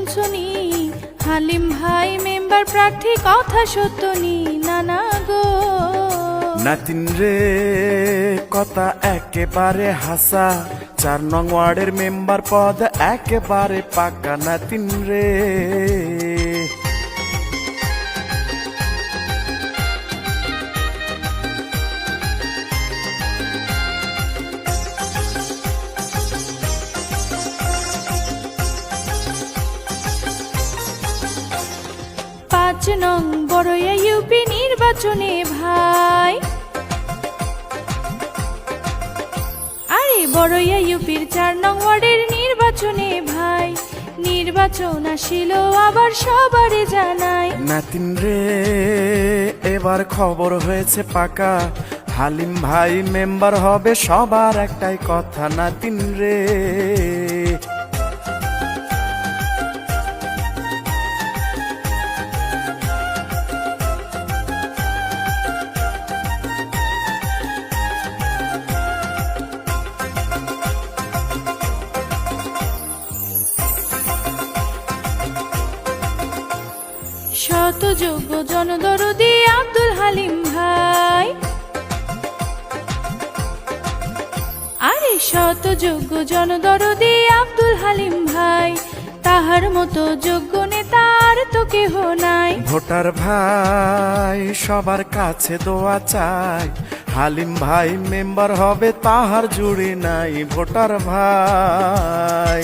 শুনছনি, হালিম ভাই মেম্বার প্রার্থী কথা সত্য নি নানা গো। নাতিন রে কথা একেবারে হাসা, 4 নং ওয়ার্ডের মেম্বার পদ একেবারে পাকা নাতিন রে। 5 নং বড়ইয়া ইউপি নির্বাচনে ভাই, আরে বড়ইয়া ইউপির 4 নং ওয়ার্ডের নির্বাচনে ভাই, নির্বাচন আসিল আবার সবারে জানাই। নাতিন রে এবার খবর হয়েছে পাকা, হালিম ভাই মেম্বার হবে সবার একটাই কথা নাতিন রে। শত যোগ্য জনদরদি আব্দুল হালিম ভাই, আরে শত যোগ্য জনদরদি আব্দুল হালিম ভাই, তাহার মতো যোগ্য নেতা আর তো কেহ নাই। ভোটার ভাই সবার কাছে দোয়া চাই, হালিম ভাই মেম্বার হবে তাহার জুড়ি নাই ভোটার ভাই।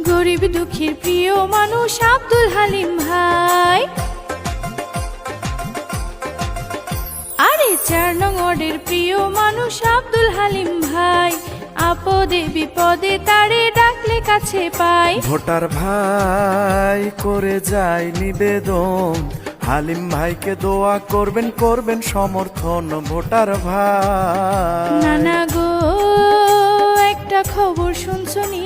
গরিব দুঃখীর প্রিয় মানুষ আব্দুল হালিম ভাই, আরে 4 নং ওয়ার্ডের প্রিয় মানুষ আব্দুল হালিম ভাই, আপদে বিপদে তারে ডাকলে কাছে পাই। ভোটার ভাই করে যায় নিবেদন, হালিম ভাইকে দোয়া করবেন করবেন সমর্থন ভোটার ভাই। নানা গো একটা খবর শুনছনি,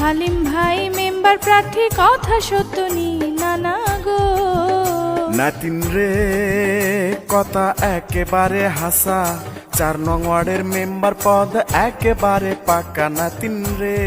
হালিম ভাই মেম্বার প্রার্থী কথা সত্য নি নানা গো। নাতিন রে কথা একেবারে হাসা, 4 নং ওয়ার্ডের মেম্বার পদ একেবারে পাকা নাতিন রে।